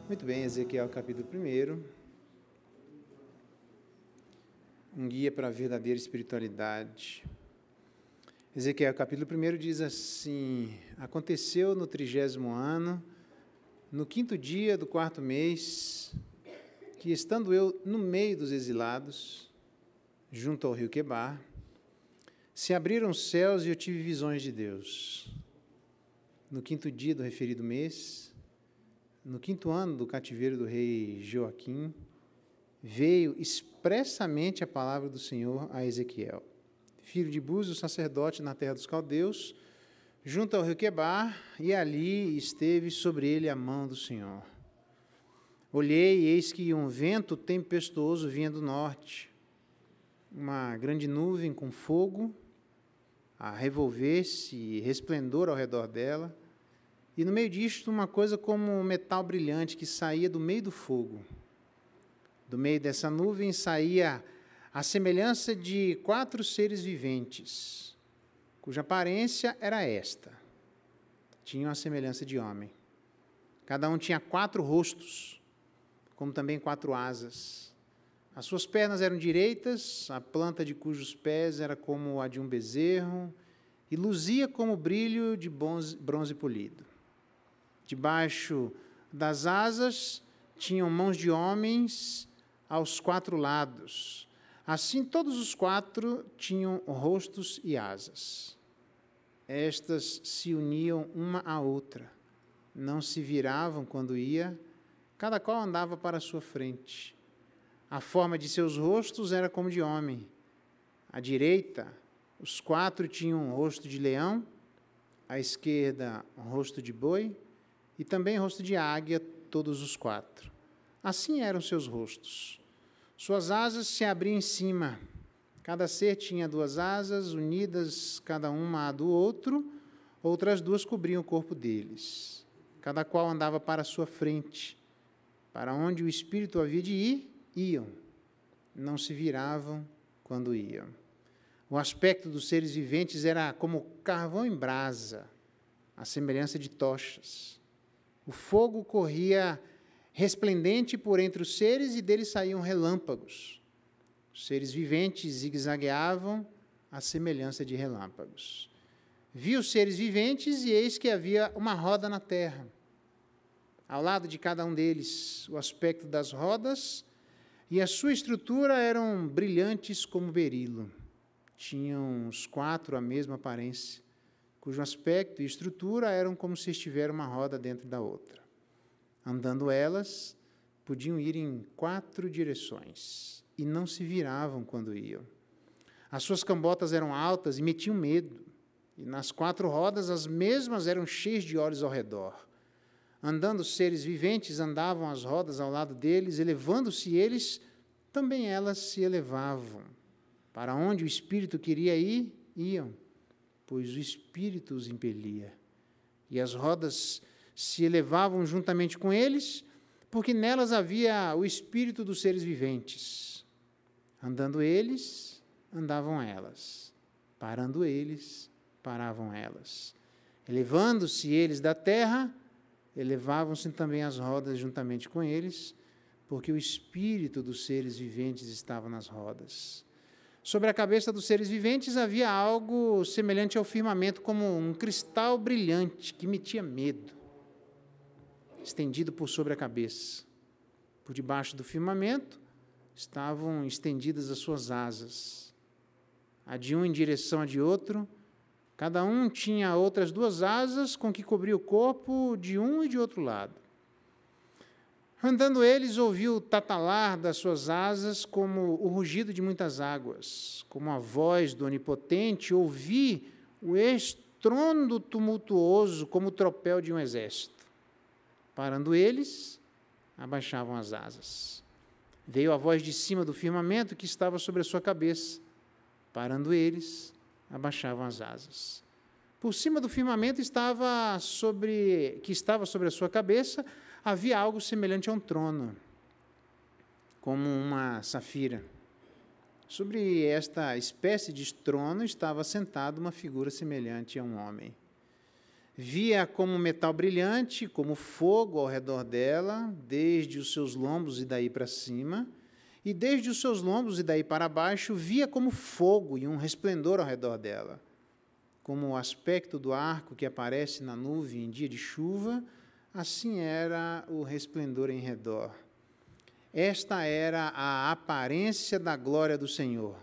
Muito bem, Ezequiel capítulo 1. Um guia para a verdadeira espiritualidade. Ezequiel capítulo 1 diz assim: Aconteceu no 30º ano, no 5º dia do 4º mês, que estando eu no meio dos exilados, junto ao rio Quebar, se abriram os céus e eu tive visões de Deus. No 5º dia do referido mês, no 5º ano do cativeiro do rei Joaquim, veio expressamente a palavra do Senhor a Ezequiel, filho de Búzio, sacerdote na terra dos caldeus, junto ao rio Quebar, e ali esteve sobre ele a mão do Senhor. Olhei, e eis que um vento tempestuoso vinha do norte, uma grande nuvem com fogo a revolver-se e resplendor ao redor dela, e no meio disto uma coisa como um metal brilhante que saía do meio do fogo. Do meio dessa nuvem saía a semelhança de 4 seres viventes, cuja aparência era esta. Tinham a semelhança de homem. Cada um tinha 4 rostos, como também 4 asas. As suas pernas eram direitas, a planta de cujos pés era como a de um bezerro, e luzia como o brilho de bronze polido. Debaixo das asas tinham mãos de homens aos 4 lados. Assim, todos os 4 tinham rostos e asas. Estas se uniam uma à outra, não se viravam quando ia, cada qual andava para a sua frente. A forma de seus rostos era como de homem. À direita, os 4 tinham um rosto de leão, à esquerda, um rosto de boi, e também rosto de águia, todos os 4. Assim eram seus rostos. Suas asas se abriam em cima. Cada ser tinha 2 asas, unidas cada uma à do outro, outras 2 cobriam o corpo deles. Cada qual andava para a sua frente. Para onde o espírito havia de ir, iam. Não se viravam quando iam. O aspecto dos seres viventes era como carvão em brasa, à semelhança de tochas. O fogo corria resplendente por entre os seres e deles saíam relâmpagos. Os seres viventes zigue-zagueavam à semelhança de relâmpagos. Vi os seres viventes e eis que havia uma roda na terra. Ao lado de cada um deles, o aspecto das rodas e a sua estrutura eram brilhantes como berilo. Tinham os 4 a mesma aparência, cujo aspecto e estrutura eram como se estivesse uma roda dentro da outra. Andando elas, podiam ir em 4 direções, e não se viravam quando iam. As suas cambotas eram altas e metiam medo, e nas 4 rodas as mesmas eram cheias de olhos ao redor. Andando os seres viventes, andavam as rodas ao lado deles, elevando-se eles, também elas se elevavam. Para onde o Espírito queria ir, iam, pois o Espírito os impelia. E as rodas se elevavam juntamente com eles, porque nelas havia o Espírito dos seres viventes. Andando eles, andavam elas. Parando eles, paravam elas. Elevando-se eles da terra, elevavam-se também as rodas juntamente com eles, porque o Espírito dos seres viventes estava nas rodas. Sobre a cabeça dos seres viventes havia algo semelhante ao firmamento, como um cristal brilhante que metia medo, estendido por sobre a cabeça. Por debaixo do firmamento estavam estendidas as suas asas, a de um em direção a de outro. Cada um tinha outras 2 asas com que cobria o corpo de um e de outro lado. Andando eles, ouviu o tatalar das suas asas como o rugido de muitas águas, como a voz do Onipotente, ouvi o estrondo tumultuoso como o tropel de um exército. Parando eles, abaixavam as asas. Veio a voz de cima do firmamento que estava sobre a sua cabeça. Parando eles, abaixavam as asas. Por cima do firmamento que estava sobre a sua cabeça, havia algo semelhante a um trono, como uma safira. Sobre esta espécie de trono estava sentada uma figura semelhante a um homem. Via como metal brilhante, como fogo ao redor dela, desde os seus lombos e daí para cima, e desde os seus lombos e daí para baixo, via como fogo e um resplendor ao redor dela, como o aspecto do arco que aparece na nuvem em dia de chuva, assim era o resplendor em redor. Esta era a aparência da glória do Senhor.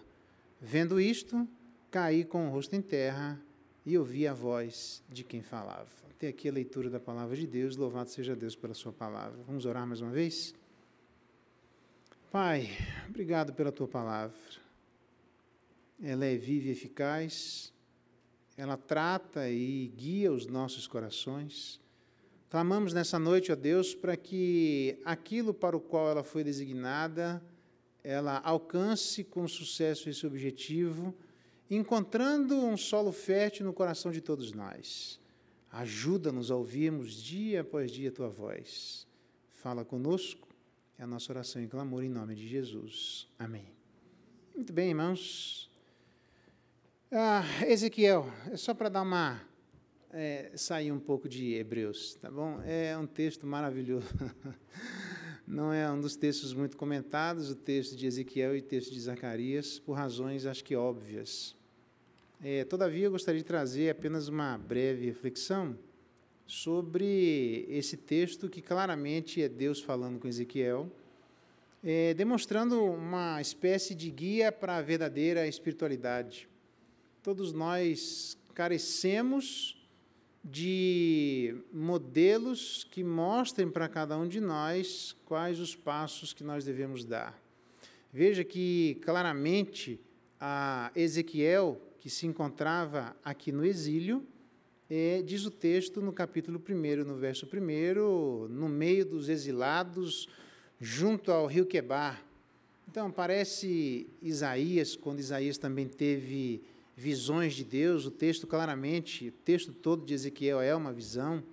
Vendo isto, caí com o rosto em terra e ouvi a voz de quem falava. Até aqui a leitura da palavra de Deus. Louvado seja Deus pela sua palavra. Vamos orar mais uma vez? Pai, obrigado pela tua palavra. Ela é viva e eficaz. Ela trata e guia os nossos corações. Clamamos nessa noite, ó Deus, para que aquilo para o qual ela foi designada, ela alcance com sucesso esse objetivo, encontrando um solo fértil no coração de todos nós. Ajuda-nos a ouvirmos dia após dia a tua voz. Fala conosco, é a nossa oração e clamor em nome de Jesus. Amém. Muito bem, irmãos. Ezequiel, é só para dar uma... sair um pouco de Hebreus, tá bom? É um texto maravilhoso. Não é um dos textos muito comentados, o texto de Ezequiel e o texto de Zacarias, por razões, acho que óbvias. Todavia, eu gostaria de trazer apenas uma breve reflexão sobre esse texto que claramente é Deus falando com Ezequiel, demonstrando uma espécie de guia para a verdadeira espiritualidade. Todos nós carecemos de modelos que mostrem para cada um de nós quais os passos que nós devemos dar. Veja que, claramente, a Ezequiel, que se encontrava aqui no exílio, diz o texto no capítulo 1, no verso 1, no meio dos exilados, junto ao rio Quebar. Então, parece Isaías, quando Isaías também teve visões de Deus, o texto claramente, o texto todo de Ezequiel é uma visão.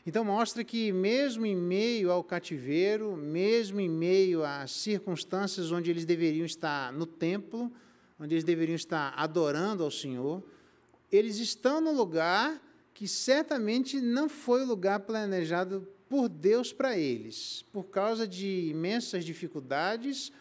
Então mostra que mesmo em meio ao cativeiro, mesmo em meio às circunstâncias onde eles deveriam estar no templo, onde eles deveriam estar adorando ao Senhor, eles estão no lugar que certamente não foi o lugar planejado por Deus para eles, por causa de imensas dificuldades.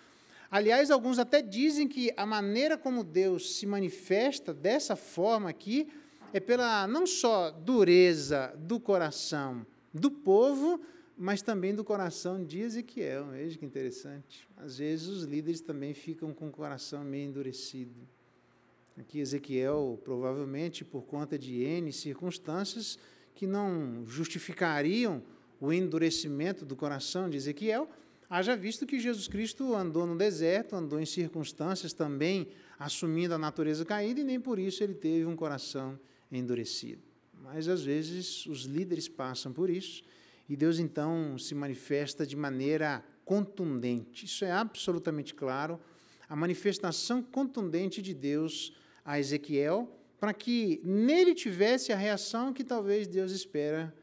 Aliás, alguns até dizem que a maneira como Deus se manifesta dessa forma aqui é pela não só dureza do coração do povo, mas também do coração de Ezequiel. Veja que interessante. Às vezes os líderes também ficam com o coração meio endurecido. Aqui Ezequiel, provavelmente por conta de N circunstâncias que não justificariam o endurecimento do coração de Ezequiel, haja visto que Jesus Cristo andou no deserto, andou em circunstâncias também assumindo a natureza caída, e nem por isso ele teve um coração endurecido. Mas, às vezes, os líderes passam por isso, e Deus, então, se manifesta de maneira contundente. Isso é absolutamente claro, a manifestação contundente de Deus a Ezequiel, para que nele tivesse a reação que talvez Deus espera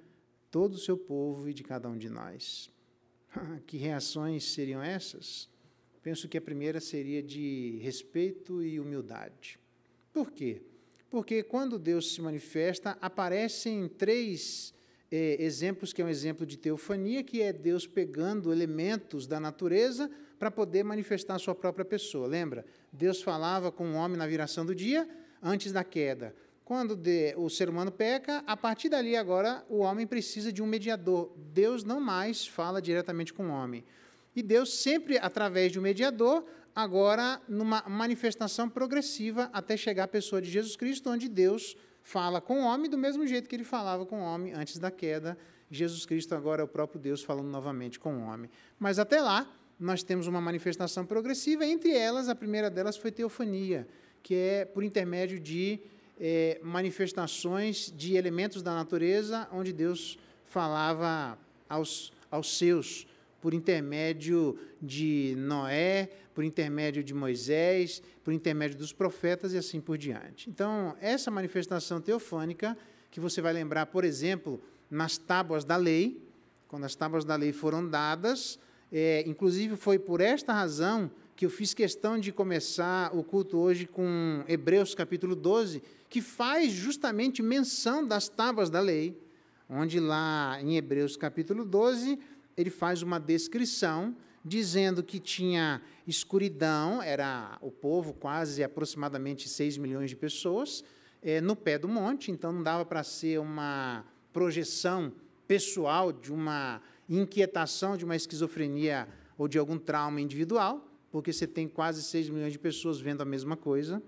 todo o seu povo e de cada um de nós. Que reações seriam essas? Penso que a primeira seria de respeito e humildade. Por quê? Porque quando Deus se manifesta, aparecem três exemplos, que é um exemplo de teofania, que é Deus pegando elementos da natureza para poder manifestar a sua própria pessoa. Lembra? Deus falava com o homem na viração do dia, antes da queda. Quando o ser humano peca, a partir dali agora o homem precisa de um mediador. Deus não mais fala diretamente com o homem. E Deus sempre, através de um mediador, agora numa manifestação progressiva até chegar à pessoa de Jesus Cristo, onde Deus fala com o homem do mesmo jeito que ele falava com o homem antes da queda. Jesus Cristo agora é o próprio Deus falando novamente com o homem. Mas até lá, nós temos uma manifestação progressiva, entre elas, a primeira delas foi teofania, que é por intermédio de manifestações de elementos da natureza, onde Deus falava aos seus, por intermédio de Noé, por intermédio de Moisés, por intermédio dos profetas e assim por diante. Então, essa manifestação teofânica, que você vai lembrar, por exemplo, nas tábuas da lei, quando as tábuas da lei foram dadas, inclusive foi por esta razão que eu fiz questão de começar o culto hoje com Hebreus capítulo 12, que faz justamente menção das tábuas da lei, onde lá em Hebreus capítulo 12, ele faz uma descrição, dizendo que tinha escuridão, era o povo, quase aproximadamente 6 milhões de pessoas, no pé do monte, então não dava para ser uma projeção pessoal de uma inquietação, de uma esquizofrenia ou de algum trauma individual, porque você tem quase 6 milhões de pessoas vendo a mesma coisa,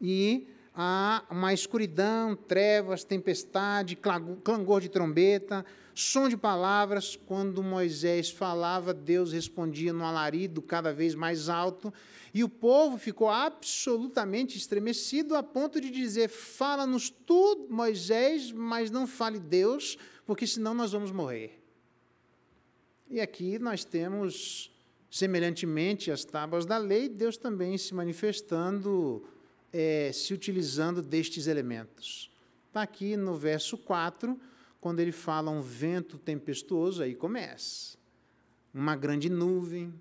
e há uma escuridão, trevas, tempestade, clangor de trombeta, som de palavras. Quando Moisés falava, Deus respondia num alarido cada vez mais alto, e o povo ficou absolutamente estremecido a ponto de dizer: fala-nos tu, Moisés, mas não fale Deus, porque senão nós vamos morrer. E aqui nós temos, semelhantemente às tábuas da lei, Deus também se manifestando, se utilizando destes elementos. Está aqui no verso 4, quando ele fala um vento tempestuoso, aí começa. Uma grande nuvem,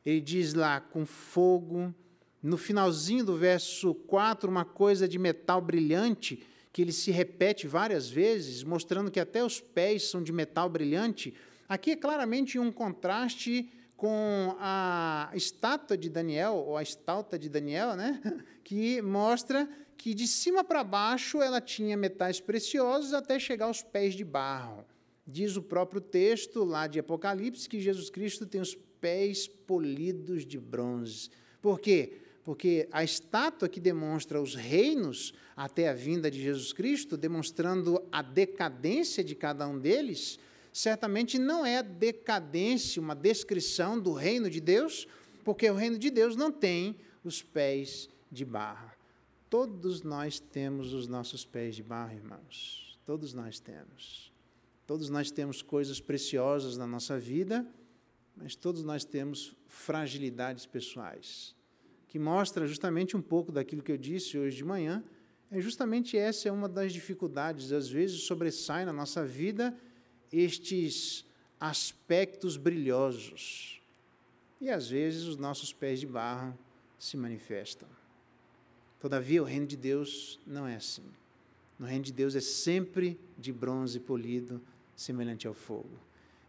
ele diz lá com fogo. No finalzinho do verso 4, uma coisa de metal brilhante, que ele se repete várias vezes, mostrando que até os pés são de metal brilhante. Aqui é claramente um contraste com a estátua de Daniel, ou a estalta de Daniel, né? Que mostra que de cima para baixo ela tinha metais preciosos até chegar aos pés de barro. Diz o próprio texto lá de Apocalipse que Jesus Cristo tem os pés polidos de bronze. Por quê? Porque a estátua que demonstra os reinos até a vinda de Jesus Cristo, demonstrando a decadência de cada um deles, certamente não é a decadência, uma descrição do reino de Deus, porque o reino de Deus não tem os pés de barro. Todos nós temos os nossos pés de barro, irmãos. Todos nós temos. Todos nós temos coisas preciosas na nossa vida, mas todos nós temos fragilidades pessoais, que mostra justamente um pouco daquilo que eu disse hoje de manhã. Justamente essa é uma das dificuldades. Às vezes sobressai na nossa vida estes aspectos brilhosos, e às vezes os nossos pés de barro se manifestam. Todavia, o reino de Deus não é assim. No reino de Deus é sempre de bronze polido, semelhante ao fogo.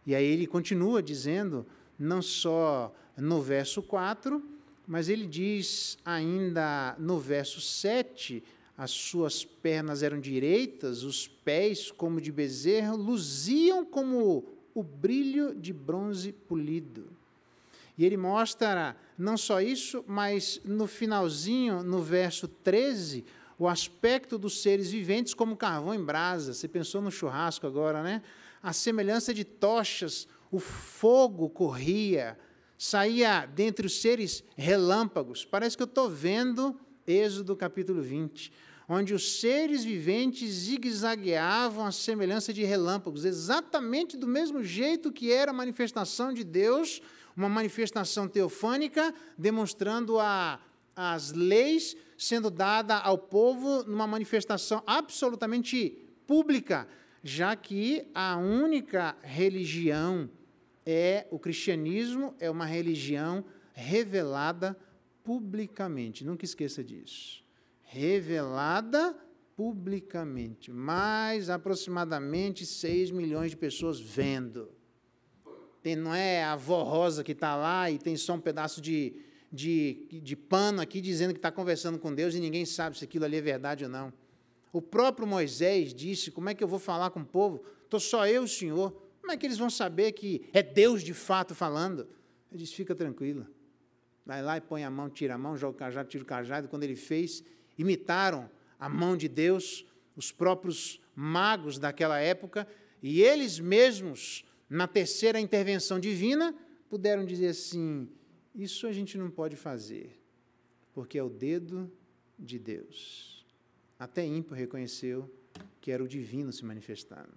E aí ele continua dizendo, não só no verso 4, mas ele diz ainda no verso 7, as suas pernas eram direitas, os pés como de bezerro, luziam como o brilho de bronze polido. E ele mostra não só isso, mas no finalzinho, no verso 13, o aspecto dos seres viventes como carvão em brasa. Você pensou no churrasco agora, né? A semelhança de tochas, o fogo corria, saía dentre os seres relâmpagos. Parece que eu estou vendo Êxodo capítulo 20, onde os seres viventes zigue-zagueavam à semelhança de relâmpagos, exatamente do mesmo jeito que era a manifestação de Deus, uma manifestação teofânica, demonstrando as leis sendo dada ao povo numa manifestação absolutamente pública, já que a única religião o cristianismo, é uma religião revelada publicamente. Nunca esqueça disso. Revelada publicamente. Mais aproximadamente 6 milhões de pessoas vendo. Não é a avó Rosa que está lá e tem só um pedaço de pano aqui dizendo que está conversando com Deus e ninguém sabe se aquilo ali é verdade ou não. O próprio Moisés disse, como é que eu vou falar com o povo? Estou só eu e o Senhor. Como é que eles vão saber que é Deus de fato falando? Ele disse, fica tranquila. Vai lá e põe a mão, tira a mão, joga o cajado, tira o cajado. Quando ele fez, imitaram a mão de Deus, os próprios magos daquela época, e eles mesmos, na terceira intervenção divina, puderam dizer assim, isso a gente não pode fazer, porque é o dedo de Deus. Até ímpio reconheceu que era o divino se manifestando.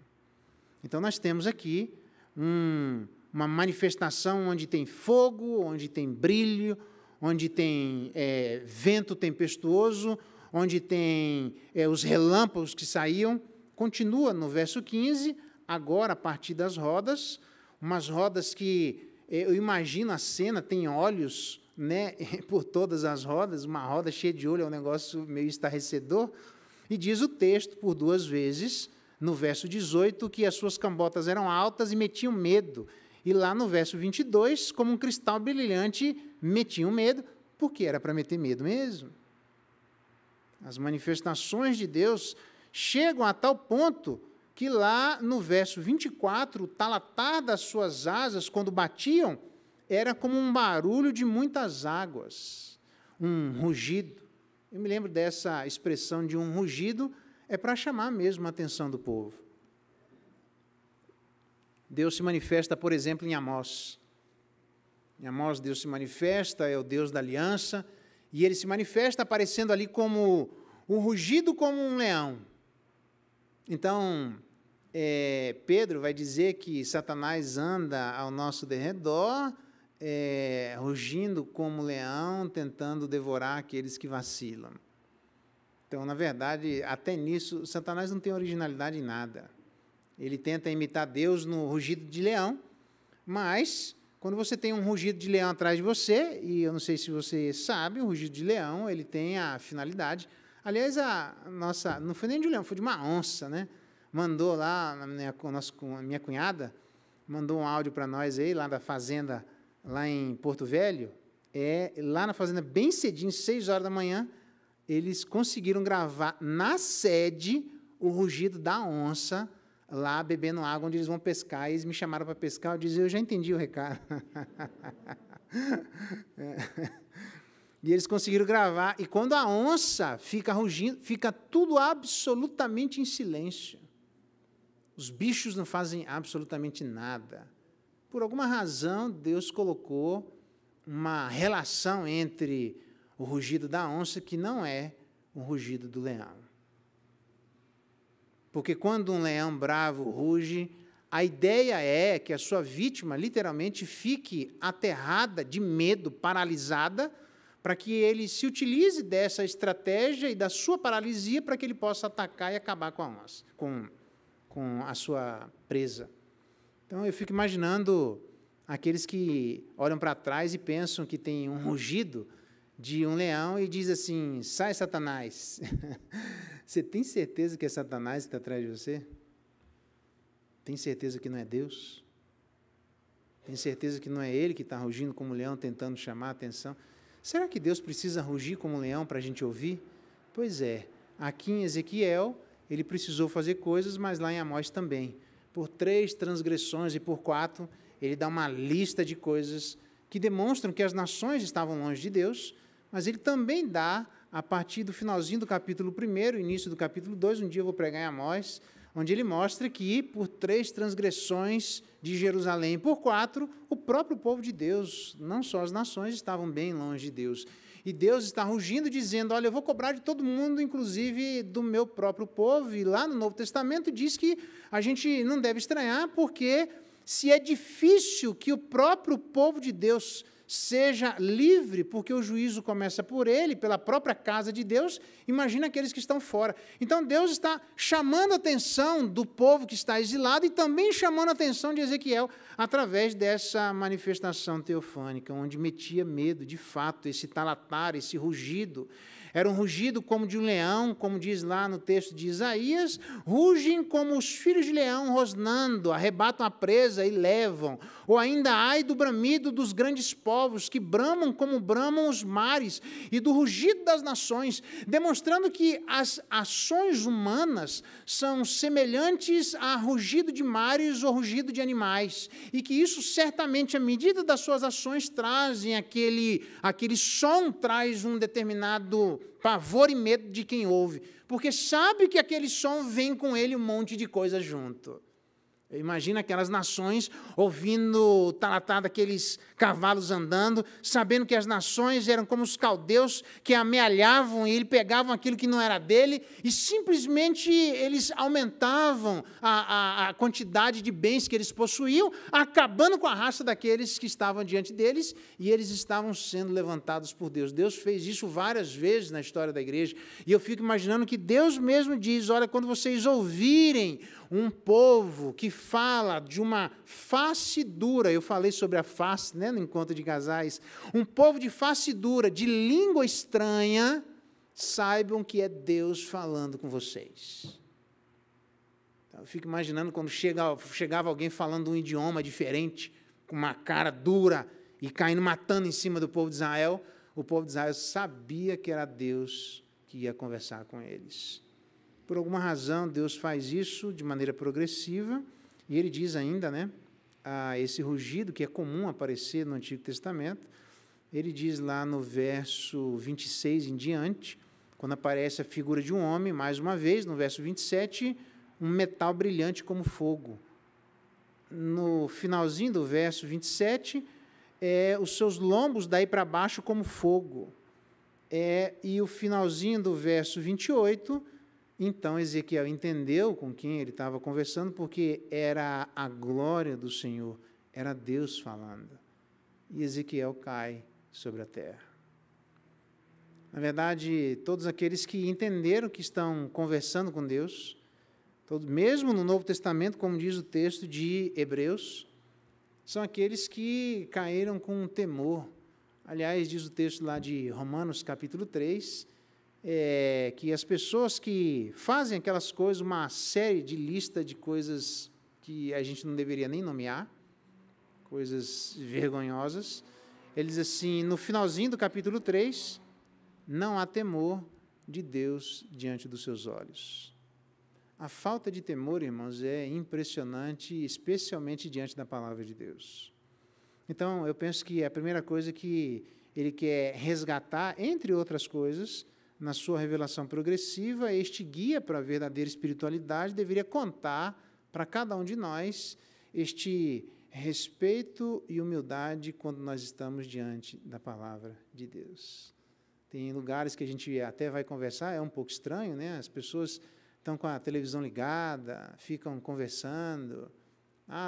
Então, nós temos aqui uma manifestação onde tem fogo, onde tem brilho, onde tem vento tempestuoso, onde tem os relâmpagos que saíam. Continua no verso 15, agora a partir das rodas, umas rodas que, eu imagino a cena, tem olhos né, por todas as rodas, uma roda cheia de olho é um negócio meio estarrecedor, e diz o texto, por 2 vezes, no verso 18, que as suas cambotas eram altas e metiam medo, e lá no verso 22, como um cristal brilhante, metiam medo, porque era para meter medo mesmo. As manifestações de Deus chegam a tal ponto que lá no verso 24, o talatar das suas asas, quando batiam, era como um barulho de muitas águas, um rugido. Eu me lembro dessa expressão de um rugido, é para chamar mesmo a atenção do povo. Deus se manifesta, por exemplo, em Amós. Em Amós, Deus se manifesta, é o Deus da aliança, e ele se manifesta aparecendo ali como um rugido como um leão. Então, Pedro vai dizer que Satanás anda ao nosso derredor, rugindo como leão, tentando devorar aqueles que vacilam. Então, na verdade, até nisso, Satanás não tem originalidade em nada. Ele tenta imitar Deus no rugido de leão, mas quando você tem um rugido de leão atrás de você, e eu não sei se você sabe, o rugido de leão, ele tem a finalidade. Aliás, não foi nem de um leão, foi de uma onça, né? Mandou lá, a minha cunhada, mandou um áudio para nós aí, lá da fazenda, lá em Porto Velho, lá na fazenda, bem cedinho, 6 horas da manhã, eles conseguiram gravar na sede o rugido da onça, lá bebendo água, onde eles vão pescar, e eles me chamaram para pescar, eu disse, eu já entendi o recado. E eles conseguiram gravar, e quando a onça fica rugindo, fica tudo absolutamente em silêncio. Os bichos não fazem absolutamente nada. Por alguma razão, Deus colocou uma relação entre o rugido da onça, que não é o rugido do leão. Porque quando um leão bravo ruge, a ideia é que a sua vítima, literalmente, fique aterrada, de medo, paralisada, para que ele se utilize dessa estratégia e da sua paralisia para que ele possa atacar e acabar com a onça, com a sua presa. Então, eu fico imaginando aqueles que olham para trás e pensam que tem um rugido de um leão e diz assim, sai, Satanás. Você tem certeza que é Satanás que está atrás de você? Tem certeza que não é Deus? Tem certeza que não é ele que está rugindo como leão, tentando chamar a atenção? Será que Deus precisa rugir como leão para a gente ouvir? Pois é, aqui em Ezequiel, ele precisou fazer coisas, mas lá em Amós também. Por 3 transgressões e por 4, ele dá uma lista de coisas que demonstram que as nações estavam longe de Deus, mas ele também dá, a partir do finalzinho do capítulo 1, início do capítulo 2, um dia eu vou pregar em Amós, onde ele mostra que, por 3 transgressões de Jerusalém, por 4, o próprio povo de Deus, não só as nações, estavam bem longe de Deus. E Deus está rugindo, dizendo, olha, eu vou cobrar de todo mundo, inclusive do meu próprio povo. E lá no Novo Testamento diz que a gente não deve estranhar, porque se é difícil que o próprio povo de Deus seja livre, porque o juízo começa por ele, pela própria casa de Deus, imagina aqueles que estão fora. Então, Deus está chamando a atenção do povo que está exilado e também chamando a atenção de Ezequiel através dessa manifestação teofânica, onde metia medo, de fato, esse talatar, esse rugido. Era um rugido como de um leão, como diz lá no texto de Isaías, rugem como os filhos de leão rosnando, arrebatam a presa e levam. Ou ainda ai do bramido dos grandes povos, que bramam como bramam os mares, e do rugido das nações, demonstrando que as ações humanas são semelhantes a rugido de mares ou rugido de animais, e que isso certamente, à medida das suas ações, trazem aquele som, traz um determinado pavor e medo de quem ouve, porque sabe que aquele som vem com ele um monte de coisa junto. Imagina aquelas nações ouvindo o talatar daqueles cavalos andando, sabendo que as nações eram como os caldeus que amealhavam e ele pegavam aquilo que não era dele e simplesmente eles aumentavam a quantidade de bens que eles possuíam, acabando com a raça daqueles que estavam diante deles, e eles estavam sendo levantados por Deus. Deus fez isso várias vezes na história da igreja, e eu fico imaginando que Deus mesmo diz, olha, quando vocês ouvirem um povo que fala de uma face dura. Eu falei sobre a face, né, no encontro de casais. Um povo de face dura, de língua estranha, saibam que é Deus falando com vocês. Então, eu fico imaginando quando chegava alguém falando um idioma diferente, com uma cara dura e caindo matando em cima do povo de Israel. O povo de Israel sabia que era Deus que ia conversar com eles. Por alguma razão, Deus faz isso de maneira progressiva, e ele diz ainda, né, esse rugido que é comum aparecer no Antigo Testamento, ele diz lá no verso 26 em diante, quando aparece a figura de um homem, mais uma vez, no verso 27, um metal brilhante como fogo. No finalzinho do verso 27, os seus lombos daí para baixo como fogo. E o finalzinho do verso 28, então Ezequiel entendeu com quem ele estava conversando, porque era a glória do Senhor, era Deus falando. E Ezequiel cai sobre a terra. Na verdade, todos aqueles que entenderam que estão conversando com Deus, mesmo no Novo Testamento, como diz o texto de Hebreus, são aqueles que caíram com temor. Aliás, diz o texto lá de Romanos, capítulo 3, que as pessoas que fazem aquelas coisas, uma série de lista de coisas que a gente não deveria nem nomear, coisas vergonhosas, ele diz assim, no finalzinho do capítulo 3, não há temor de Deus diante dos seus olhos. A falta de temor, irmãos, é impressionante, especialmente diante da palavra de Deus. Então, eu penso que a primeira coisa que ele quer resgatar, entre outras coisas, na sua revelação progressiva, este guia para a verdadeira espiritualidade deveria contar para cada um de nós este respeito e humildade quando nós estamos diante da palavra de Deus. Tem lugares que a gente até vai conversar, é um pouco estranho, né? As pessoas estão com a televisão ligada, ficam conversando.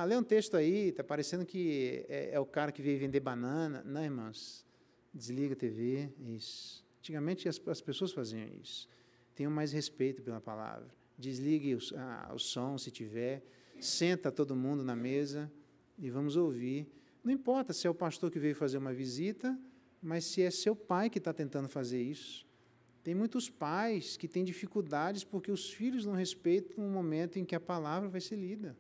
Lê um texto aí, está parecendo que é o cara que veio vender banana. Não, irmãos, desliga a TV, isso. Antigamente as pessoas faziam isso. Tenham mais respeito pela palavra. Desligue o som, se tiver. Senta todo mundo na mesa e vamos ouvir. Não importa se é o pastor que veio fazer uma visita, mas se é seu pai que está tentando fazer isso. Tem muitos pais que têm dificuldades porque os filhos não respeitam o momento em que a palavra vai ser lida.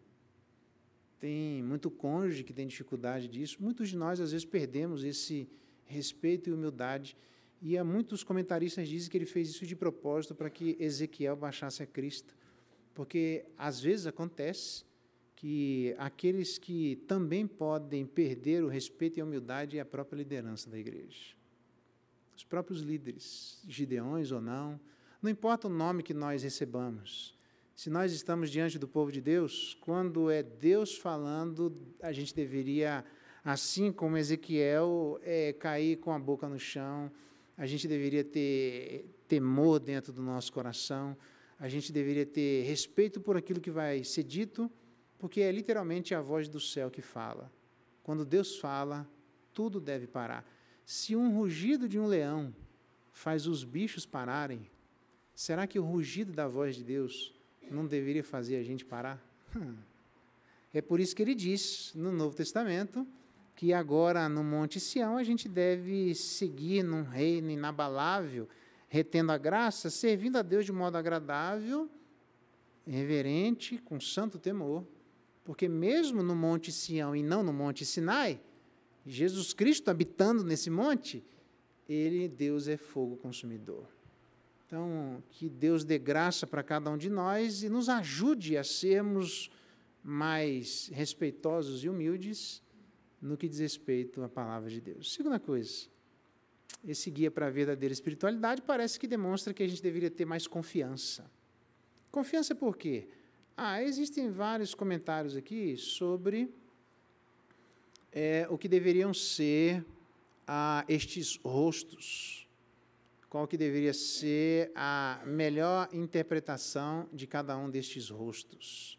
Tem muito cônjuge que tem dificuldade disso. Muitos de nós, às vezes, perdemos esse respeito e humildade. E há muitos comentaristas dizem que ele fez isso de propósito para que Ezequiel baixasse a Cristo. Porque, às vezes, acontece que aqueles que também podem perder o respeito e a humildade é a própria liderança da igreja. Os próprios líderes, gideões ou não importa o nome que nós recebamos. Se nós estamos diante do povo de Deus, quando é Deus falando, a gente deveria, assim como Ezequiel, cair com a boca no chão, a gente deveria ter temor dentro do nosso coração, a gente deveria ter respeito por aquilo que vai ser dito, porque é literalmente a voz do céu que fala. Quando Deus fala, tudo deve parar. Se um rugido de um leão faz os bichos pararem, será que o rugido da voz de Deus não deveria fazer a gente parar? É por isso que ele diz, no Novo Testamento, que agora no Monte Sião a gente deve seguir num reino inabalável, retendo a graça, servindo a Deus de modo agradável, reverente, com santo temor, porque mesmo no Monte Sião e não no Monte Sinai, Jesus Cristo habitando nesse monte, Deus é fogo consumidor. Então, que Deus dê graça para cada um de nós e nos ajude a sermos mais respeitosos e humildes no que diz respeito à palavra de Deus. Segunda coisa, esse guia para a verdadeira espiritualidade parece que demonstra que a gente deveria ter mais confiança. Confiança por quê? Existem vários comentários aqui sobre o que deveriam ser estes rostos. Qual que deveria ser a melhor interpretação de cada um destes rostos.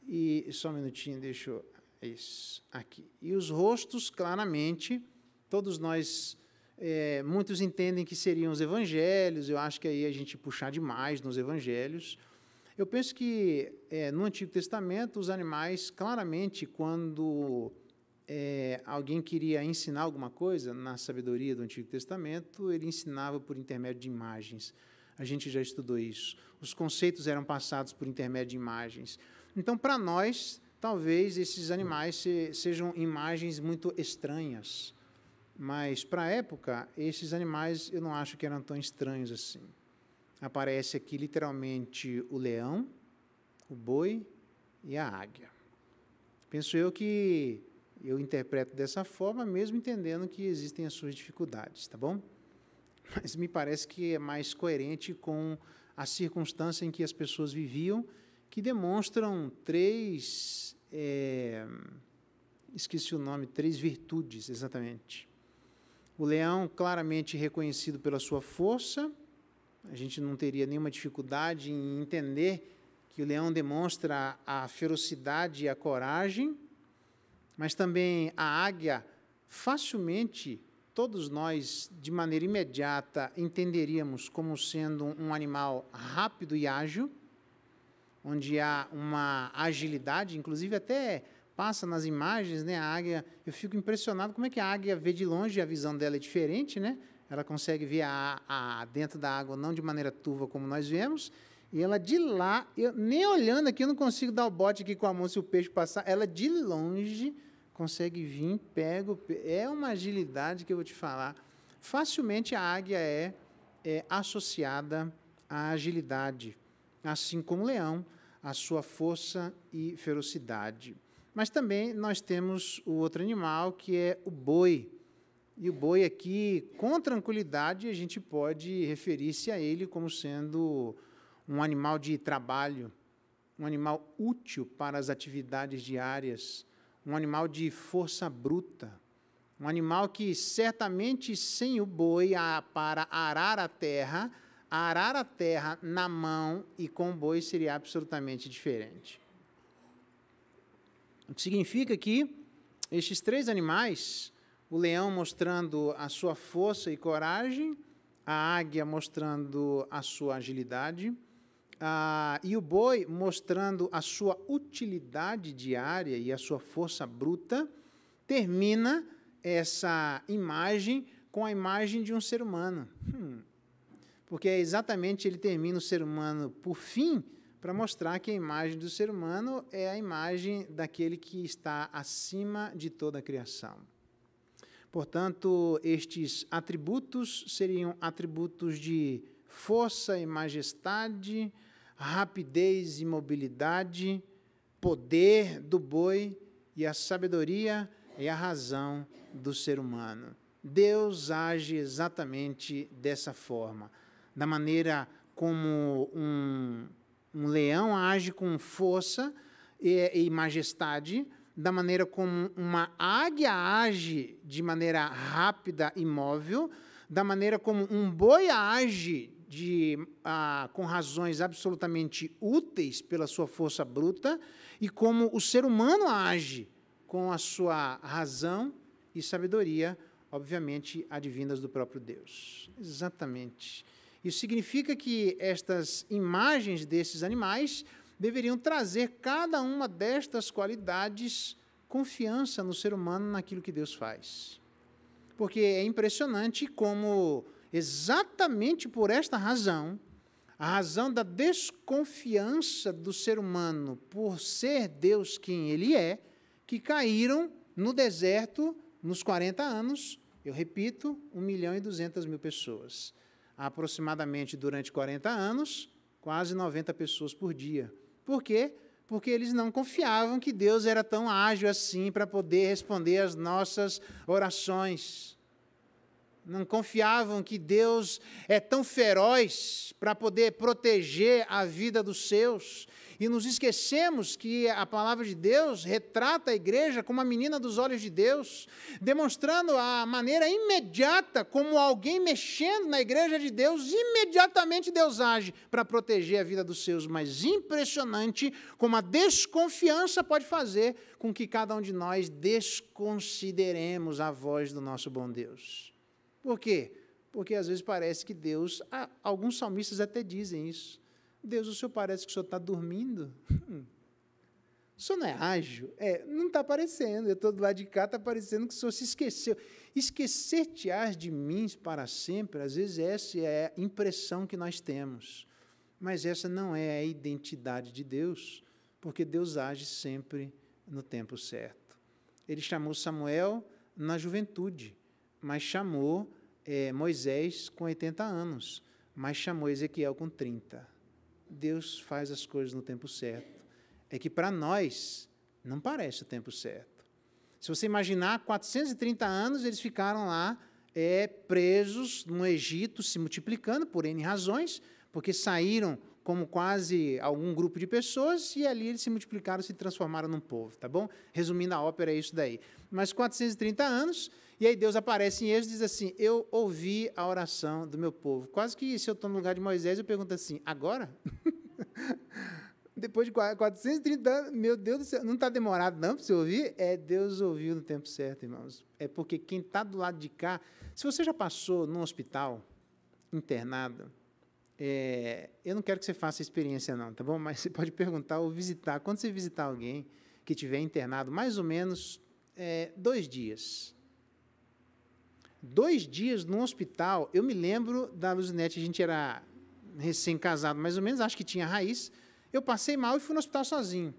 E, só um minutinho, deixa eu... Isso, aqui. E os rostos, claramente, todos nós, muitos entendem que seriam os evangelhos, eu acho que aí a gente puxar demais nos evangelhos. Eu penso que, no Antigo Testamento, os animais, claramente, quando alguém queria ensinar alguma coisa, na sabedoria do Antigo Testamento, ele ensinava por intermédio de imagens. A gente já estudou isso. Os conceitos eram passados por intermédio de imagens. Então, para nós, talvez esses animais sejam imagens muito estranhas, mas, para a época, esses animais eu não acho que eram tão estranhos assim. Aparece aqui, literalmente, o leão, o boi e a águia. Penso eu que eu interpreto dessa forma, mesmo entendendo que existem as suas dificuldades, tá bom? Mas me parece que é mais coerente com a circunstância em que as pessoas viviam, que demonstram três virtudes, exatamente. O leão, claramente reconhecido pela sua força, a gente não teria nenhuma dificuldade em entender que o leão demonstra a ferocidade e a coragem, mas também a águia, facilmente, todos nós, de maneira imediata, entenderíamos como sendo um animal rápido e ágil, onde há uma agilidade, inclusive até passa nas imagens, né, a águia, eu fico impressionado como é que a águia vê de longe, a visão dela é diferente, né? Ela consegue ver dentro da água, não de maneira turva como nós vemos, e ela de lá, nem olhando aqui, eu não consigo dar o bote aqui com a mão se o peixe passar, ela de longe consegue vir, pega, é uma agilidade que eu vou te falar. Facilmente a águia é associada à agilidade, assim como o leão, a sua força e ferocidade. Mas também nós temos o outro animal, que é o boi. E o boi aqui, com tranquilidade, a gente pode referir-se a ele como sendo um animal de trabalho, um animal útil para as atividades diárias, um animal de força bruta, um animal que certamente sem o boi para arar a terra na mão e com o boi seria absolutamente diferente. O que significa que estes três animais, o leão mostrando a sua força e coragem, a águia mostrando a sua agilidade, e o boi mostrando a sua utilidade diária e a sua força bruta, termina essa imagem com a imagem de um ser humano. Porque exatamente ele termina o ser humano por fim, para mostrar que a imagem do ser humano é a imagem daquele que está acima de toda a criação. Portanto, estes atributos seriam atributos de força e majestade, rapidez e mobilidade, poder do boi e a sabedoria e a razão do ser humano. Deus age exatamente dessa forma, da maneira como um leão age com força e majestade, da maneira como uma águia age de maneira rápida e móvel, da maneira como um boi age com razões absolutamente úteis pela sua força bruta, e como o ser humano age com a sua razão e sabedoria, obviamente, advindas do próprio Deus. Exatamente. Isso significa que estas imagens desses animais deveriam trazer cada uma destas qualidades confiança no ser humano naquilo que Deus faz. Porque é impressionante como, exatamente por esta razão, a razão da desconfiança do ser humano por ser Deus quem Ele é, que caíram no deserto nos 40 anos, eu repito, 1.200.000 pessoas. Aproximadamente durante 40 anos, quase 90 pessoas por dia. Por quê? Porque eles não confiavam que Deus era tão ágil assim para poder responder às nossas orações. Não confiavam que Deus é tão feroz para poder proteger a vida dos seus. E nos esquecemos que a palavra de Deus retrata a igreja como a menina dos olhos de Deus, demonstrando a maneira imediata como alguém mexendo na igreja de Deus, imediatamente Deus age para proteger a vida dos seus. Mas impressionante como a desconfiança pode fazer com que cada um de nós desconsideremos a voz do nosso bom Deus. Por quê? Porque às vezes parece que Deus, alguns salmistas até dizem isso, Deus, o senhor parece que o senhor está dormindo. O senhor não é ágil? Não está parecendo. Eu estou do lado de cá, está parecendo que o senhor se esqueceu. Esquecer-te-ás de mim para sempre, às vezes essa é a impressão que nós temos. Mas essa não é a identidade de Deus, porque Deus age sempre no tempo certo. Ele chamou Samuel na juventude, mas chamou Moisés com 80 anos, mas chamou Ezequiel com 30. Deus faz as coisas no tempo certo. É que para nós não parece o tempo certo. Se você imaginar, 430 anos eles ficaram lá presos no Egito, se multiplicando por N razões, porque saíram como quase algum grupo de pessoas, e ali eles se multiplicaram, se transformaram num povo, tá bom? Resumindo a ópera, é isso daí. Mas 430 anos, e aí Deus aparece em Êxodo e diz assim, eu ouvi a oração do meu povo. Quase que, se eu estou no lugar de Moisés, eu pergunto assim, agora? Depois de 430 anos, meu Deus do céu, não está demorado não para você ouvir? Deus ouviu no tempo certo, irmãos. É porque quem está do lado de cá, se você já passou num hospital, internado, eu não quero que você faça experiência não, tá bom? Mas você pode perguntar ou visitar, quando você visitar alguém que estiver internado, mais ou menos 2 dias. 2 dias num hospital, eu me lembro da Luzinete, a gente era recém-casado, mais ou menos, acho que tinha raiz, eu passei mal e fui no hospital sozinho.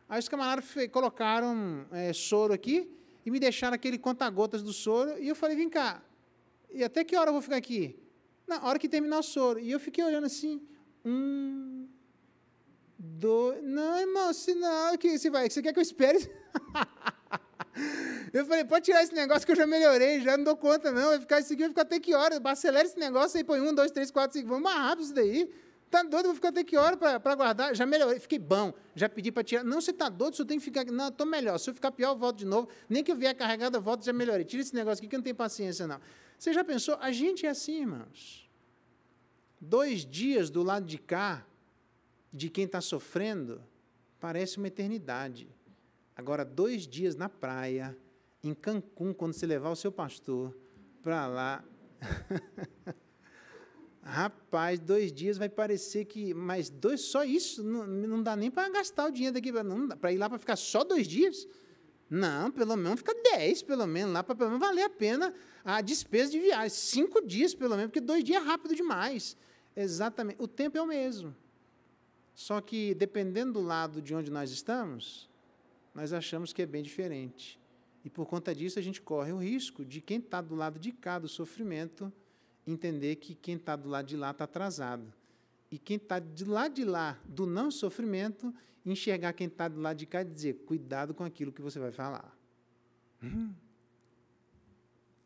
Aí os camaradas colocaram soro aqui e me deixaram aquele conta-gotas do soro, e eu falei, vem cá, e até que hora eu vou ficar aqui? Na hora que terminar o soro. E eu fiquei olhando assim, 1, 2, não, irmão, senão, você quer que eu espere? Eu falei, pode tirar esse negócio que eu já melhorei, já não dou conta não, vai ficar isso aqui, vai ficar até que hora? Acelera esse negócio aí, põe 1, 2, 3, 4, 5, vamos mais rápido isso daí. Está doido, vou ficar até que hora para guardar? Já melhorei, fiquei bom, já pedi para tirar. Não, você está doido, o senhor tem que ficar aqui. Não, estou melhor, se eu ficar pior, eu volto de novo. Nem que eu vier carregado, eu volto, já melhorei. Tira esse negócio aqui que eu não tenho paciência, não. Você já pensou? A gente é assim, irmãos. 2 dias do lado de cá, de quem está sofrendo, parece uma eternidade. Agora, 2 dias na praia, em Cancún, quando você levar o seu pastor para lá... Rapaz, 2 dias vai parecer que... Mas 2, só isso, não dá nem para gastar o dinheiro daqui, para ir lá para ficar só 2 dias? Não, pelo menos fica 10, pelo menos, lá para pelo menos valer a pena a despesa de viagem. 5 dias, pelo menos, porque 2 dias é rápido demais. Exatamente, o tempo é o mesmo. Só que, dependendo do lado de onde nós estamos, nós achamos que é bem diferente. E, por conta disso, a gente corre o risco de quem está do lado de cá do sofrimento entender que quem está do lado de lá está atrasado. E quem está do lado de lá do não sofrimento, enxergar quem está do lado de cá e dizer, cuidado com aquilo que você vai falar.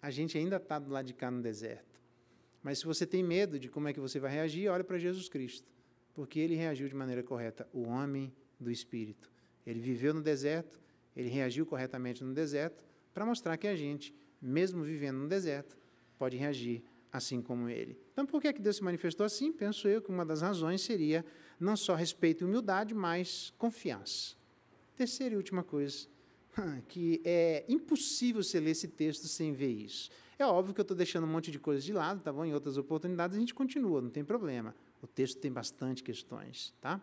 A gente ainda está do lado de cá no deserto. Mas se você tem medo de como é que você vai reagir, olha para Jesus Cristo, porque ele reagiu de maneira correta, o homem do Espírito. Ele viveu no deserto, ele reagiu corretamente no deserto, para mostrar que a gente, mesmo vivendo no deserto, pode reagir assim como ele. Então, por que Deus se manifestou assim? Penso eu que uma das razões seria não só respeito e humildade, mas confiança. Terceira e última coisa, que é impossível você ler esse texto sem ver isso. É óbvio que eu estou deixando um monte de coisas de lado, tá bom? Em outras oportunidades a gente continua, não tem problema. O texto tem bastante questões, tá?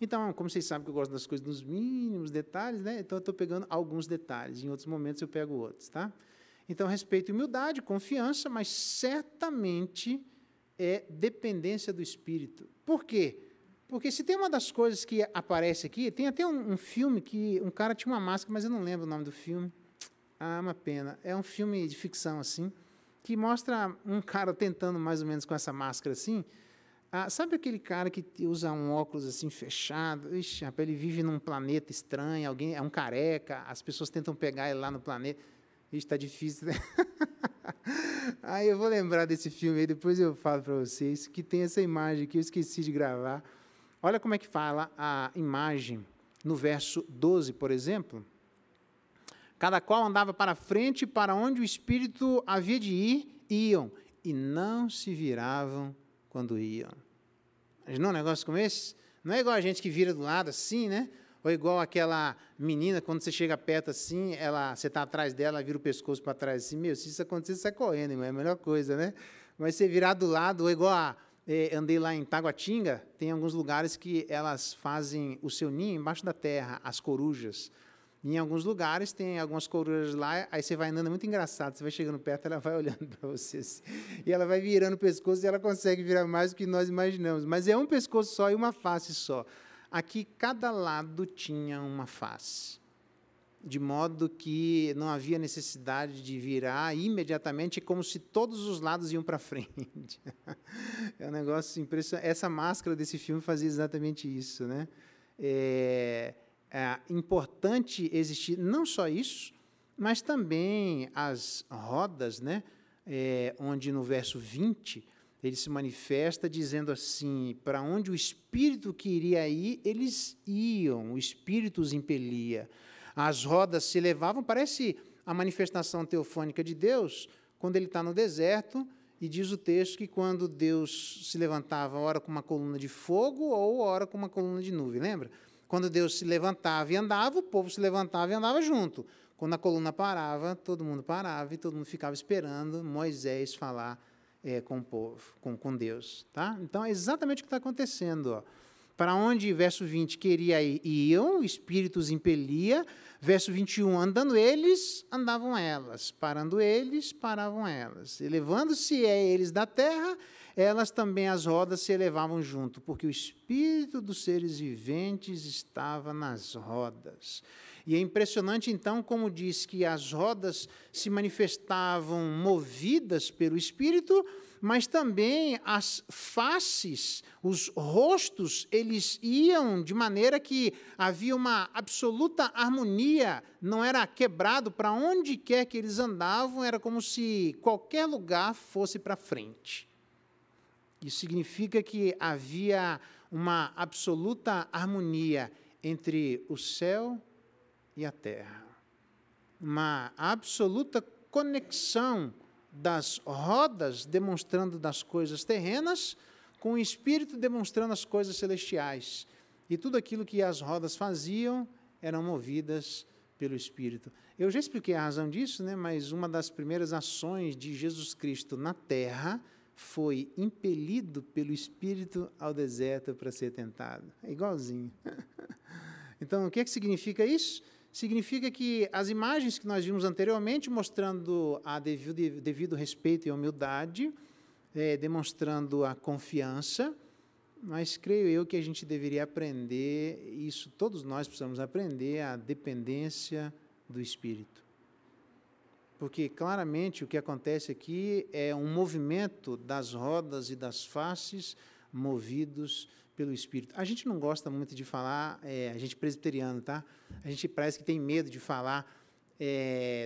Então, como vocês sabem que eu gosto das coisas nos mínimos detalhes, né? Então eu estou pegando alguns detalhes, em outros momentos eu pego outros, tá? Então, respeito e humildade, confiança, mas certamente é dependência do Espírito. Por quê? Porque se tem uma das coisas que aparece aqui, tem até um filme que um cara tinha uma máscara, mas eu não lembro o nome do filme. Ah, uma pena. É um filme de ficção, assim, que mostra um cara tentando mais ou menos com essa máscara, assim. Ah, sabe aquele cara que usa um óculos assim fechado? Ixi, rapaz, ele vive num planeta estranho, alguém é um careca, as pessoas tentam pegar ele lá no planeta. Ixi, está difícil, né? Aí eu vou lembrar desse filme aí, depois eu falo para vocês, que tem essa imagem que eu esqueci de gravar. Olha como é que fala a imagem no verso 12, por exemplo. Cada qual andava para frente, para onde o Espírito havia de ir, iam, e não se viravam quando iam. Não é um negócio como esse? Não é igual a gente que vira do lado assim, né? Ou igual aquela menina, quando você chega perto assim, você está atrás dela, vira o pescoço para trás assim, meu, se isso acontecer, você sai correndo, irmão, é a melhor coisa, né? Mas você virar do lado, ou igual andei lá em Taguatinga, tem alguns lugares que elas fazem o seu ninho embaixo da terra, as corujas. Em alguns lugares tem algumas corujas lá, aí você vai andando, é muito engraçado, você vai chegando perto, ela vai olhando para você, assim, e ela vai virando o pescoço, e ela consegue virar mais do que nós imaginamos, mas é um pescoço só e uma face só. Aqui, cada lado tinha uma face, de modo que não havia necessidade de virar imediatamente, como se todos os lados iam para frente. É um negócio impressionante. Essa máscara desse filme fazia exatamente isso, né? É importante existir não só isso, mas também as rodas, né? Onde no verso 20 ele se manifesta dizendo assim: para onde o Espírito queria ir, eles iam, o Espírito os impelia. As rodas se elevavam, parece a manifestação teofônica de Deus, quando ele está no deserto, e diz o texto que quando Deus se levantava, ora com uma coluna de fogo, ou ora com uma coluna de nuvem, lembra? Quando Deus se levantava e andava, o povo se levantava e andava junto. Quando a coluna parava, todo mundo parava e todo mundo ficava esperando Moisés falar com o povo, com Deus. Tá? Então, é exatamente o que está acontecendo. Ó. Para onde, verso 20, queria ir, iam, o Espírito os impelia. Verso 21, andando eles, andavam elas. Parando eles, paravam elas. Elevando-se eles da terra, elas também, as rodas, se elevavam junto, porque o Espírito dos seres viventes estava nas rodas. E é impressionante, então, como diz que as rodas se manifestavam movidas pelo Espírito, mas também as faces, os rostos, eles iam de maneira que havia uma absoluta harmonia, não era quebrado, para onde quer que eles andavam, era como se qualquer lugar fosse para frente. Isso significa que havia uma absoluta harmonia entre o céu e a terra. Uma absoluta conexão das rodas demonstrando das coisas terrenas, com o Espírito demonstrando as coisas celestiais. E tudo aquilo que as rodas faziam eram movidas pelo Espírito. Eu já expliquei a razão disso, né? Mas uma das primeiras ações de Jesus Cristo na terra foi impelido pelo Espírito ao deserto para ser tentado. É igualzinho. Então, o que significa isso? Significa que as imagens que nós vimos anteriormente, mostrando a devido respeito e humildade, demonstrando a confiança, mas creio eu que a gente deveria aprender, isso todos nós precisamos aprender, a dependência do Espírito. Porque, claramente, o que acontece aqui é um movimento das rodas e das faces movidos pelo Espírito. A gente não gosta muito de falar, a gente é presbiteriano, tá? A gente parece que tem medo de falar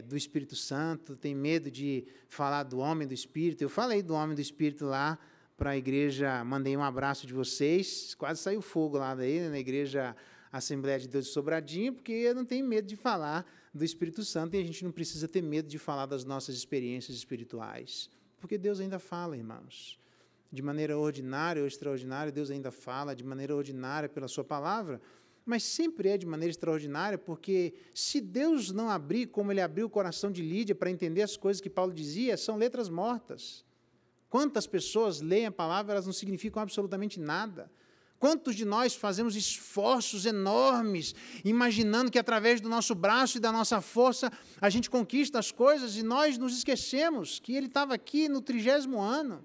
do Espírito Santo, tem medo de falar do homem do Espírito. Eu falei do homem do Espírito lá para a igreja, mandei um abraço de vocês, quase saiu fogo lá daí, né, na igreja Assembleia de Deus de Sobradinho, porque eu não tenho medo de falar do Espírito Santo e a gente não precisa ter medo de falar das nossas experiências espirituais, porque Deus ainda fala, irmãos. De maneira ordinária ou extraordinária, Deus ainda fala, de maneira ordinária pela sua palavra, mas sempre é de maneira extraordinária, porque se Deus não abrir, como ele abriu o coração de Lídia para entender as coisas que Paulo dizia, são letras mortas. Quantas pessoas leem a palavra, elas não significam absolutamente nada. Quantos de nós fazemos esforços enormes, imaginando que através do nosso braço e da nossa força a gente conquista as coisas, e nós nos esquecemos que ele estava aqui no 30º ano.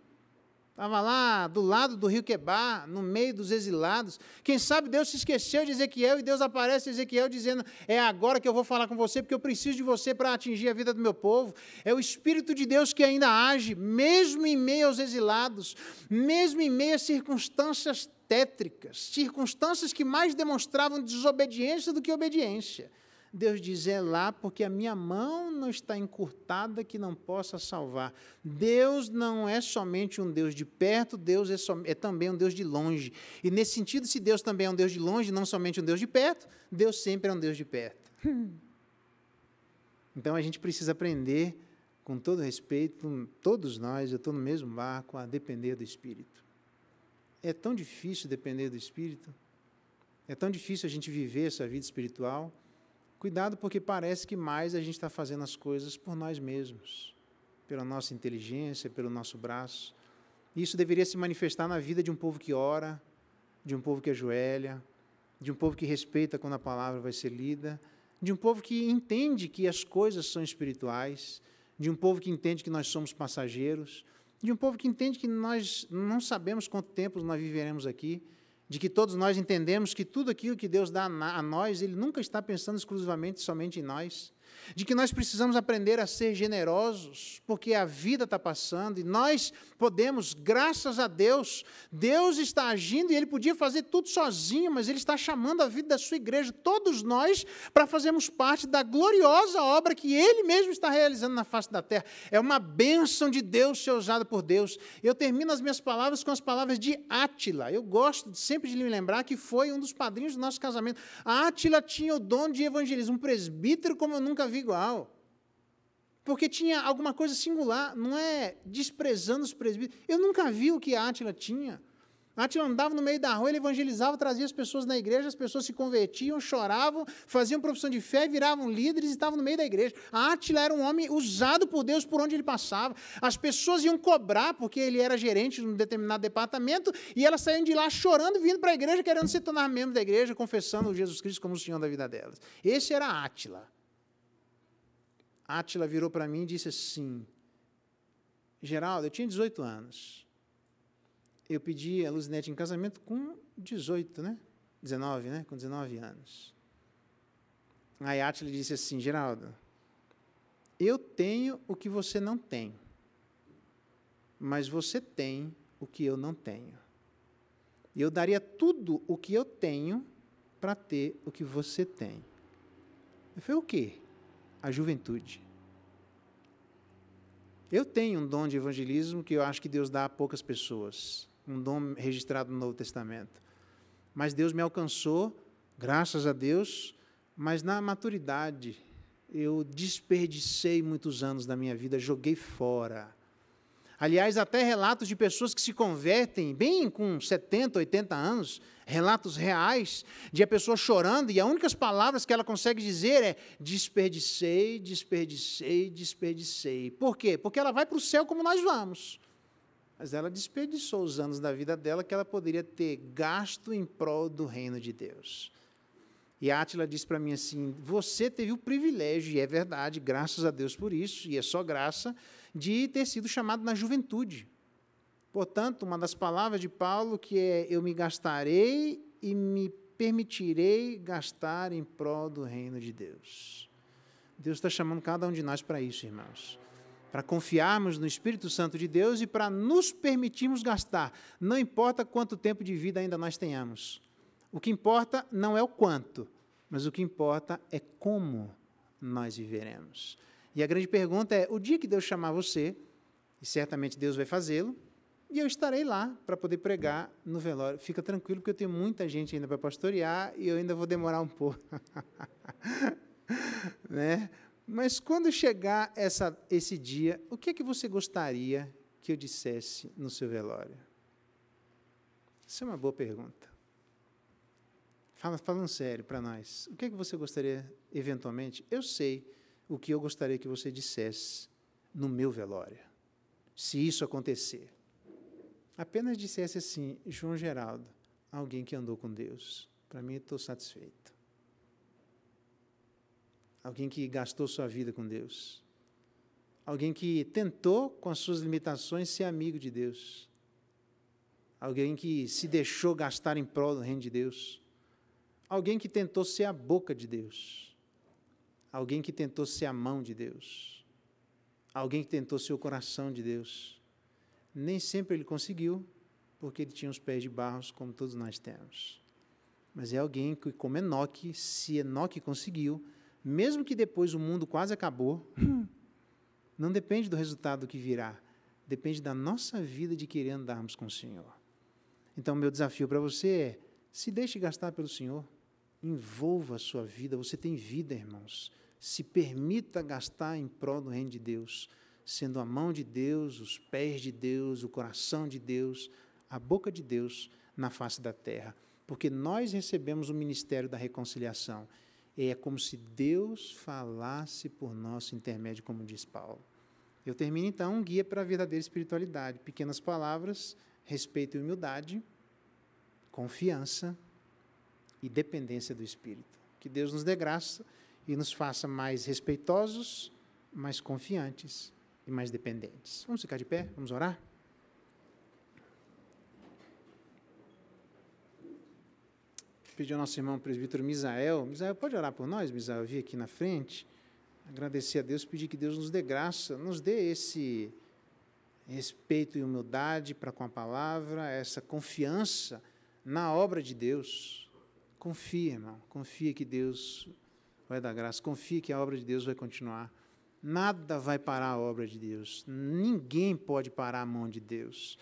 Estava lá do lado do rio Quebar, no meio dos exilados. Quem sabe Deus se esqueceu de Ezequiel e Deus aparece a Ezequiel dizendo: é agora que eu vou falar com você, porque eu preciso de você para atingir a vida do meu povo. É o Espírito de Deus que ainda age, mesmo em meio aos exilados, mesmo em meio a circunstâncias tétricas, circunstâncias que mais demonstravam desobediência do que obediência. Deus diz: é lá porque a minha mão não está encurtada que não possa salvar. Deus não é somente um Deus de perto, Deus é também um Deus de longe. E nesse sentido, se Deus também é um Deus de longe, não somente um Deus de perto, Deus sempre é um Deus de perto. Então a gente precisa aprender, com todo respeito, todos nós, eu estou no mesmo barco, a depender do Espírito. É tão difícil depender do Espírito, é tão difícil a gente viver essa vida espiritual. Cuidado, porque parece que mais a gente está fazendo as coisas por nós mesmos, pela nossa inteligência, pelo nosso braço. Isso deveria se manifestar na vida de um povo que ora, de um povo que ajoelha, de um povo que respeita quando a palavra vai ser lida, de um povo que entende que as coisas são espirituais, de um povo que entende que nós somos passageiros, de um povo que entende que nós não sabemos quanto tempo nós viveremos aqui, de que todos nós entendemos que tudo aquilo que Deus dá a nós, Ele nunca está pensando exclusivamente somente em nós, de que nós precisamos aprender a ser generosos, porque a vida está passando e nós podemos, graças a Deus, Deus está agindo e Ele podia fazer tudo sozinho, mas Ele está chamando a vida da sua igreja, todos nós, para fazermos parte da gloriosa obra que Ele mesmo está realizando na face da terra. É uma bênção de Deus ser usada por Deus. Eu termino as minhas palavras com as palavras de Átila. Eu gosto sempre de me lembrar que foi um dos padrinhos do nosso casamento. A Átila tinha o dom de evangelismo, um presbítero como eu nunca vi igual, porque tinha alguma coisa singular, não é desprezando os presbíteros. Eu nunca vi o que a Átila tinha. A Átila andava no meio da rua, ele evangelizava, trazia as pessoas na igreja, as pessoas se convertiam, choravam, faziam profissão de fé, viravam líderes e estavam no meio da igreja. A Átila era um homem usado por Deus por onde ele passava. As pessoas iam cobrar, porque ele era gerente de um determinado departamento, e elas saíam de lá chorando, vindo para a igreja, querendo se tornar membro da igreja, confessando Jesus Cristo como o Senhor da vida delas. Esse era a Átila. Átila virou para mim e disse assim: Geraldo, eu tinha 18 anos. Eu pedi a Luzinete em casamento com 18, né? 19, né? Com 19 anos. Aí Átila disse assim: Geraldo, eu tenho o que você não tem, mas você tem o que eu não tenho. E eu daria tudo o que eu tenho para ter o que você tem. Eu falei: o quê? A juventude. Eu tenho um dom de evangelismo que eu acho que Deus dá a poucas pessoas, um dom registrado no Novo Testamento. Mas Deus me alcançou, graças a Deus, mas na maturidade eu desperdicei muitos anos da minha vida, joguei fora. Aliás, até relatos de pessoas que se convertem, bem com 70, 80 anos, relatos reais, de a pessoa chorando, e as únicas palavras que ela consegue dizer é: desperdicei, desperdicei, desperdicei. Por quê? Porque ela vai para o céu como nós vamos. Mas ela desperdiçou os anos da vida dela que ela poderia ter gasto em prol do reino de Deus. E a Átila disse para mim assim: você teve o privilégio, e é verdade, graças a Deus por isso, e é só graça, de ter sido chamado na juventude. Portanto, uma das palavras de Paulo que é: eu me gastarei e me permitirei gastar em prol do reino de Deus. Deus está chamando cada um de nós para isso, irmãos. Para confiarmos no Espírito Santo de Deus e para nos permitirmos gastar. Não importa quanto tempo de vida ainda nós tenhamos. O que importa não é o quanto, mas o que importa é como nós viveremos. E a grande pergunta é: o dia que Deus chamar você, e certamente Deus vai fazê-lo, e eu estarei lá para poder pregar no velório. Fica tranquilo, porque eu tenho muita gente ainda para pastorear e eu ainda vou demorar um pouco. Né? Mas quando chegar esse dia, o que é que você gostaria que eu dissesse no seu velório? Essa é uma boa pergunta. Falando sério para nós, o que é que você gostaria, eventualmente? Eu sei o que eu gostaria que você dissesse no meu velório, se isso acontecer. Apenas dissesse assim: João Geraldo, alguém que andou com Deus. Para mim, estou satisfeito. Alguém que gastou sua vida com Deus. Alguém que tentou, com as suas limitações, ser amigo de Deus. Alguém que se deixou gastar em prol do reino de Deus. Alguém que tentou ser a boca de Deus. Alguém que tentou ser a mão de Deus. Alguém que tentou ser o coração de Deus. Nem sempre ele conseguiu, porque ele tinha os pés de barro, como todos nós temos. Mas é alguém que, como Enoque, se Enoque conseguiu, mesmo que depois o mundo quase acabou, não depende do resultado que virá, depende da nossa vida de querer andarmos com o Senhor. Então, meu desafio para você é: se deixe gastar pelo Senhor, envolva a sua vida. Você tem vida, irmãos. Se permita gastar em prol do reino de Deus, sendo a mão de Deus, os pés de Deus, o coração de Deus, a boca de Deus na face da terra. Porque nós recebemos o ministério da reconciliação. E é como se Deus falasse por nosso intermédio, como diz Paulo. Eu termino, então, um guia para a verdadeira espiritualidade. Pequenas palavras, respeito e humildade, confiança e dependência do Espírito. Que Deus nos dê graça e nos faça mais respeitosos, mais confiantes e mais dependentes. Vamos ficar de pé? Vamos orar? Pedir ao nosso irmão presbítero Misael. Misael, pode orar por nós, Misael? Vir aqui na frente. Agradecer a Deus, pedir que Deus nos dê graça, nos dê esse respeito e humildade para com a palavra, essa confiança na obra de Deus. Confia, irmão, confia que Deus vai dar graça, confia que a obra de Deus vai continuar. Nada vai parar a obra de Deus, ninguém pode parar a mão de Deus.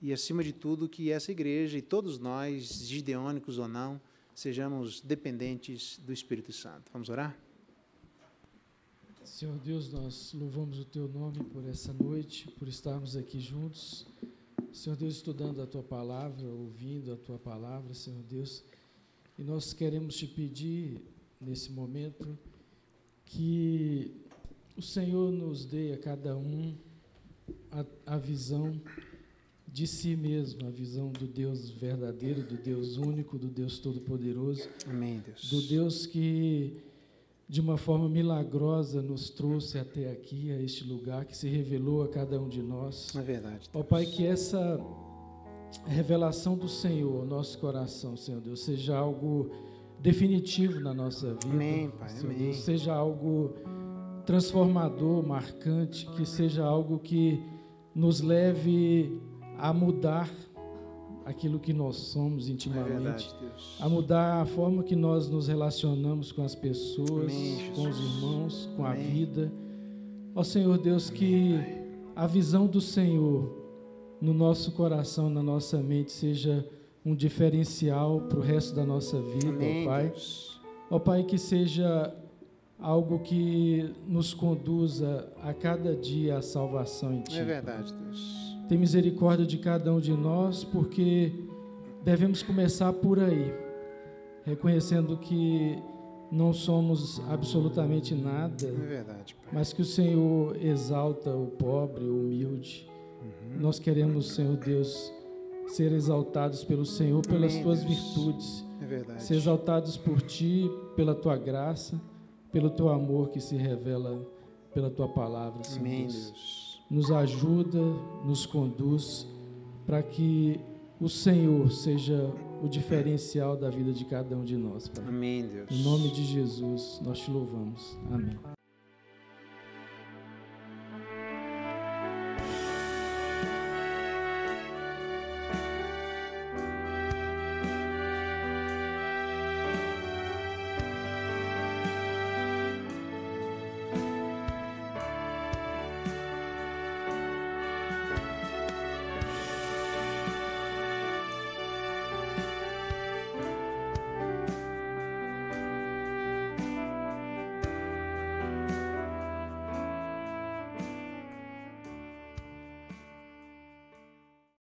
E, acima de tudo, que essa igreja e todos nós, gideônicos ou não, sejamos dependentes do Espírito Santo. Vamos orar? Senhor Deus, nós louvamos o Teu nome por essa noite, por estarmos aqui juntos. Senhor Deus, estudando a Tua palavra, ouvindo a Tua palavra, Senhor Deus. E nós queremos Te pedir, nesse momento, que o Senhor nos dê a cada um a visão de si mesmo, a visão do Deus verdadeiro, do Deus único, do Deus todo-poderoso. Amém, Deus. Do Deus que, de uma forma milagrosa, nos trouxe até aqui, a este lugar, que se revelou a cada um de nós. É verdade. Ó Pai, que essa revelação do Senhor ao nosso coração, Senhor Deus, seja algo definitivo na nossa vida. Amém, Pai. Senhor Amém. Deus, seja algo transformador, marcante, que seja algo que nos leve a mudar aquilo que nós somos intimamente, É verdade, Deus. a mudar a forma que nós nos relacionamos com as pessoas, Amém, com os Jesus. irmãos, com Amém. a vida. Ó Senhor Deus, que a visão do Senhor no nosso coração, na nossa mente, seja um diferencial para o resto da nossa vida, Amém, ó Pai. Deus. Ó Pai, que seja algo que nos conduza a cada dia à salvação em Ti. É verdade, Deus. Tem misericórdia de cada um de nós, porque devemos começar por aí, reconhecendo que não somos absolutamente nada, É verdade, Pai. mas que o Senhor exalta o pobre, o humilde. Nós queremos, Senhor Deus, ser exaltados pelo Senhor, pelas Amém, Tuas Deus. virtudes, É verdade. ser exaltados por Ti, pela Tua graça, pelo Teu amor que se revela pela Tua palavra, Senhor Amém, Deus. Deus. Nos ajuda, nos conduz, para que o Senhor seja o diferencial da vida de cada um de nós, Pai. Amém, Deus. Em nome de Jesus, nós Te louvamos. Amém.